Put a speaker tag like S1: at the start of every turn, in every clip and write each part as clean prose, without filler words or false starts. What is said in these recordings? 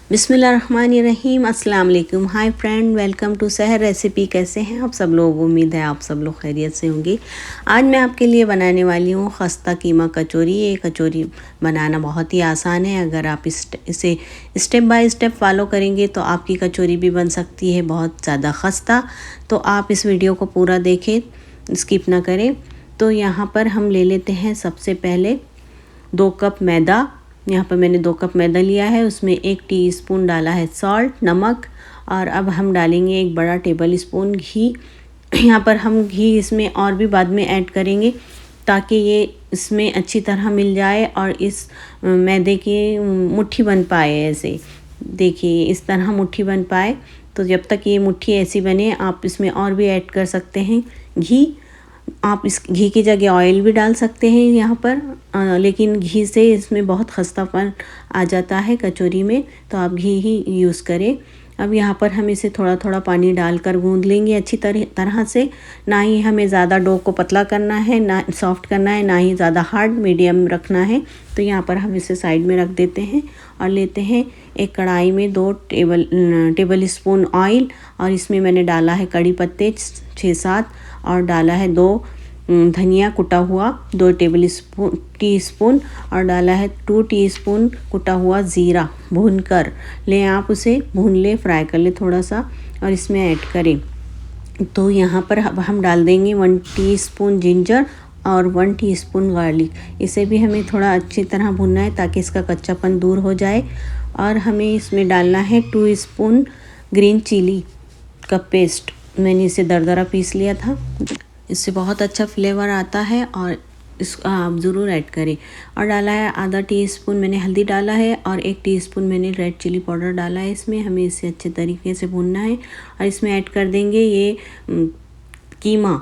S1: बिस्मिल्लाहिर्रहमानिर्रहीम। अस्सलाम वालेकुम। हाय फ्रेंड, वेलकम टू सहर रेसिपी। कैसे हैं आप सब लोग? उम्मीद है आप सब लोग खैरियत से होंगे। आज मैं आपके लिए बनाने वाली हूँ खस्ता कीमा कचौरी। ये कचौरी बनाना बहुत ही आसान है। अगर आप इसे स्टेप बाय स्टेप फॉलो करेंगे तो आपकी कचौरी भी बन सकती है बहुत ज़्यादा खस्ता। तो आप इस वीडियो को पूरा देखें, स्किप ना करें। तो यहाँ पर हम ले लेते हैं सबसे पहले 2 कप मैदा। यहाँ पर मैंने 2 कप मैदा लिया है, उसमें 1 टीस्पून डाला है सॉल्ट, नमक। और अब हम डालेंगे 1 बड़ा टेबल स्पून घी। यहाँ पर हम घी इसमें और भी बाद में ऐड करेंगे ताकि ये इसमें अच्छी तरह मिल जाए और इस मैदे की मुट्ठी बन पाए। ऐसे देखिए, इस तरह मुट्ठी बन पाए। तो जब तक ये मुट्ठी ऐसी बने आप इसमें और भी ऐड कर सकते हैं घी। आप इस घी की जगह ऑयल भी डाल सकते हैं यहाँ पर, लेकिन घी से इसमें बहुत खस्तापन आ जाता है कचौरी में, तो आप घी ही यूज़ करें। अब यहाँ पर हम इसे थोड़ा थोड़ा पानी डालकर गूंद लेंगे अच्छी तरह से। ना ही हमें ज़्यादा डो को पतला करना है, ना सॉफ्ट करना है, ना ही ज़्यादा हार्ड, मीडियम रखना है। तो यहाँ पर हम इसे साइड में रख देते हैं और लेते हैं एक कढ़ाई में 2 टेबल स्पून ऑयल। और इसमें मैंने डाला है कड़ी पत्ते 6-7 और डाला है 2 धनिया कुटा हुआ 2 टीस्पून और डाला है 2 टीस्पून कुटा हुआ ज़ीरा। भून कर ले, आप उसे भून ले, फ्राई कर ले थोड़ा सा और इसमें ऐड करें। तो यहाँ पर हम डाल देंगे 1 टीस्पून जिंजर और 1 टीस्पून गार्लिक। इसे भी हमें थोड़ा अच्छी तरह भूनना है ताकि इसका कच्चापन दूर हो जाए। और हमें इसमें डालना है 2 स्पून ग्रीन चिली का पेस्ट। मैंने इसे दरदरा पीस लिया था, इससे बहुत अच्छा फ्लेवर आता है और इसको आप ज़रूर ऐड करें। और डाला है आधा टीस्पून मैंने हल्दी डाला है और 1 टीस्पून मैंने रेड चिली पाउडर डाला है। इसमें हमें इसे अच्छे तरीके से भूनना है और इसमें ऐड कर देंगे ये कीमा,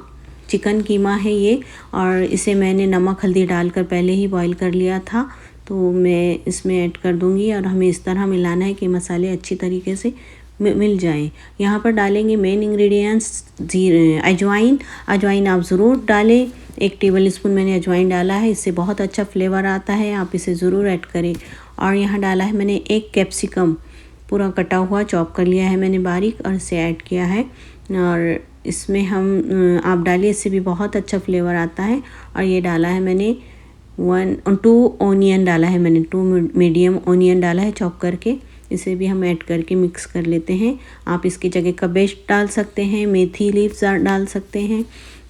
S1: चिकन कीमा है ये। और इसे मैंने नमक हल्दी डालकर पहले ही बॉईल कर लिया था, तो मैं इसमें ऐड कर दूँगी और हमें इस तरह मिलाना है कि मसाले अच्छी तरीके से मिल जाएं। यहाँ पर डालेंगे मेन इंग्रेडिएंट्स अजवाइन। अजवाइन आप ज़रूर डालें, 1 टेबल स्पून मैंने अजवाइन डाला है, इससे बहुत अच्छा फ्लेवर आता है, आप इसे ज़रूर ऐड करें। और यहाँ डाला है मैंने 1 कैप्सिकम पूरा कटा हुआ, चॉप कर लिया है मैंने बारीक और इसे ऐड किया है। और इसमें हम आप डालिए, इससे भी बहुत अच्छा फ्लेवर आता है। और ये डाला है मैंने 2 ऑनियन डाला है मैंने, 2 मीडियम ऑनियन डाला है चॉप करके। इसे भी हम ऐड करके मिक्स कर लेते हैं। आप इसकी जगह कबेज डाल सकते हैं, मेथी लीव्स डाल सकते हैं।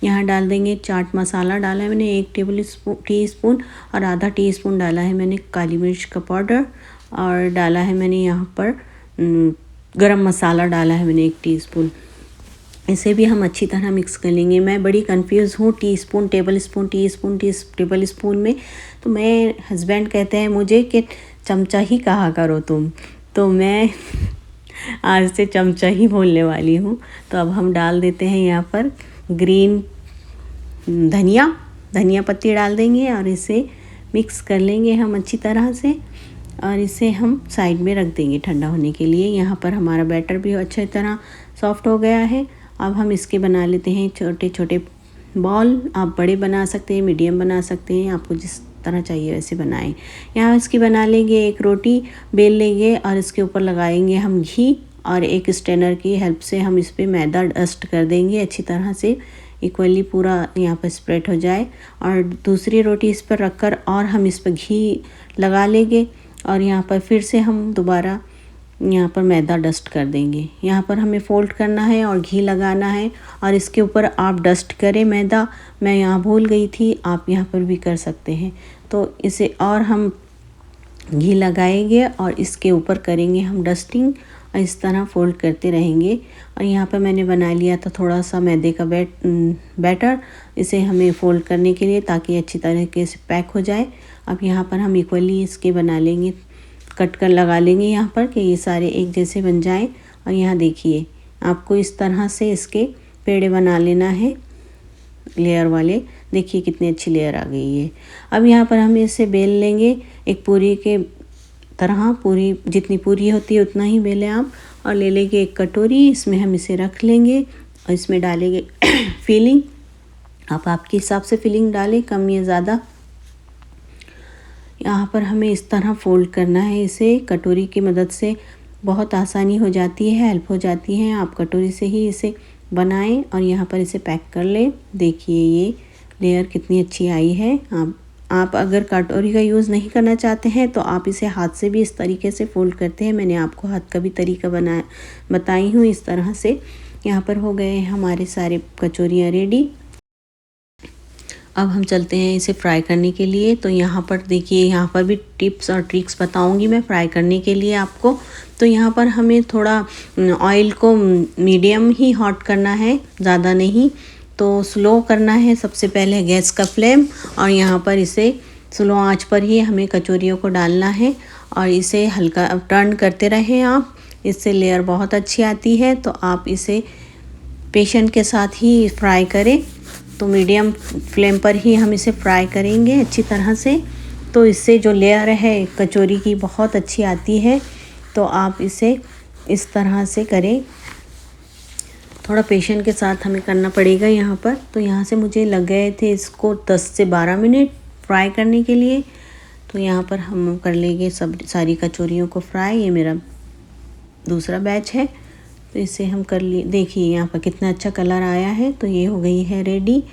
S1: यहाँ डाल देंगे चाट मसाला डाला है मैंने 1 टीस्पून और आधा टीस्पून डाला है मैंने काली मिर्च का पाउडर। और डाला है मैंने यहाँ पर गरम मसाला डाला है मैंने 1 टीस्पून। इसे भी हम अच्छी तरह मिक्स कर लेंगे। मैं बड़ी कंफ्यूज हूँ टेबल स्पून में, तो मैं हस्बैंड कहते हैं मुझे कि चमचा ही कहा करो तुम, तो मैं आज से चमचा ही बोलने वाली हूँ। तो अब हम डाल देते हैं यहाँ पर ग्रीन धनिया पत्ती डाल देंगे और इसे मिक्स कर लेंगे हम अच्छी तरह से। और इसे हम साइड में रख देंगे ठंडा होने के लिए। यहाँ पर हमारा बैटर भी अच्छी तरह सॉफ्ट हो गया है। अब हम इसके बना लेते हैं छोटे छोटे बॉल। आप बड़े बना सकते हैं, मीडियम बना सकते हैं, आपको जिस तरह चाहिए वैसे बनाएं। यहाँ इसकी बना लेंगे, एक रोटी बेल लेंगे और इसके ऊपर लगाएंगे हम घी और एक स्ट्रेनर की हेल्प से हम इस पर मैदा डस्ट कर देंगे अच्छी तरह से, इक्वली पूरा यहाँ पर स्प्रेड हो जाए। और दूसरी रोटी इस पर रखकर और हम इस पर घी लगा लेंगे और यहाँ पर फिर से हम दोबारा यहाँ पर मैदा डस्ट कर देंगे। यहाँ पर हमें फोल्ड करना है और घी लगाना है और इसके ऊपर आप डस्ट करें मैदा। मैं यहाँ भूल गई थी, आप यहाँ पर भी कर सकते हैं। तो इसे और हम घी लगाएंगे और इसके ऊपर करेंगे हम डस्टिंग और इस तरह फोल्ड करते रहेंगे। और यहाँ पर मैंने बना लिया था थोड़ा सा मैदे का बैटर, इसे हमें फोल्ड करने के लिए ताकि अच्छी तरीके से पैक हो जाए। अब यहाँ पर हम इक्वली इसके बना लेंगे, कट कर लगा लेंगे यहाँ पर कि ये सारे एक जैसे बन जाएं। और यहाँ देखिए, आपको इस तरह से इसके पेड़े बना लेना है लेयर वाले। देखिए कितनी अच्छी लेयर आ गई है। अब यहाँ पर हम इसे बेल लेंगे एक पूरी के तरह, पूरी जितनी पूरी होती है उतना ही बेलें आप। और ले लेंगे एक कटोरी, इसमें हम इसे रख लेंगे और इसमें डालेंगे फिलिंग। आप आपके हिसाब से फिलिंग डालें, कम या ज़्यादा। यहाँ पर हमें इस तरह फोल्ड करना है इसे कटोरी की मदद से बहुत आसानी हो जाती है, हेल्प हो जाती है। आप कटोरी से ही इसे बनाएं और यहाँ पर इसे पैक कर लें। देखिए ये लेयर कितनी अच्छी आई है। आप अगर कटोरी का यूज़ नहीं करना चाहते हैं तो आप इसे हाथ से भी इस तरीके से फोल्ड करते हैं। मैंने आपको हाथ का भी तरीका बताई हूँ इस तरह से। यहाँ पर हो गए हमारे सारे कचौरियाँ रेडी। अब हम चलते हैं इसे फ्राई करने के लिए। तो यहाँ पर देखिए, यहाँ पर भी टिप्स और ट्रिक्स बताऊँगी मैं फ्राई करने के लिए आपको। तो यहाँ पर हमें थोड़ा ऑयल को मीडियम ही हॉट करना है, ज़्यादा नहीं। तो स्लो करना है सबसे पहले गैस का फ्लेम, और यहाँ पर इसे स्लो आंच पर ही हमें कचौरियों को डालना है और इसे हल्का टर्न करते रहें आप। इससे लेयर बहुत अच्छी आती है। तो आप इसे पेशेंस के साथ ही फ्राई करें। तो मीडियम फ्लेम पर ही हम इसे फ्राई करेंगे अच्छी तरह से। तो इससे जो लेयर है कचौरी की बहुत अच्छी आती है। तो आप इसे इस तरह से करें, थोड़ा पेशेंस के साथ हमें करना पड़ेगा यहाँ पर। तो यहाँ से मुझे लग गए थे इसको 10 से 12 मिनट फ्राई करने के लिए। तो यहाँ पर हम कर लेंगे सारी कचौरियों को फ्राई। ये मेरा दूसरा बैच है। तो इसे हम कर लिए। देखिए यहाँ पर कितना अच्छा कलर आया है। तो ये हो गई है रेडी।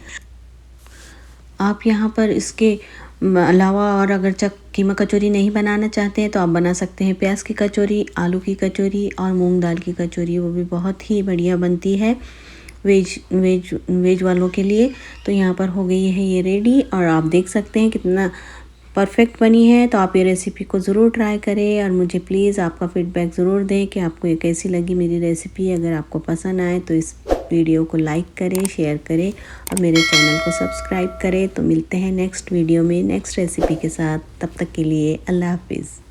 S1: आप यहाँ पर इसके अलावा और अगर कीमा कचौरी नहीं बनाना चाहते हैं तो आप बना सकते हैं प्याज की कचौरी, आलू की कचौरी और मूंग दाल की कचौरी। वो भी बहुत ही बढ़िया बनती है वेज वालों के लिए। तो यहाँ पर हो गई है ये रेडी, और आप देख सकते हैं कितना परफेक्ट बनी है। तो आप ये रेसिपी को ज़रूर ट्राई करें और मुझे प्लीज़ आपका फीडबैक ज़रूर दें कि आपको ये कैसी लगी मेरी रेसिपी। अगर आपको पसंद आए तो इस वीडियो को लाइक करें, शेयर करें और मेरे चैनल को सब्सक्राइब करें। तो मिलते हैं नेक्स्ट वीडियो में नेक्स्ट रेसिपी के साथ। तब तक के लिए अल्लाह हाफिज़।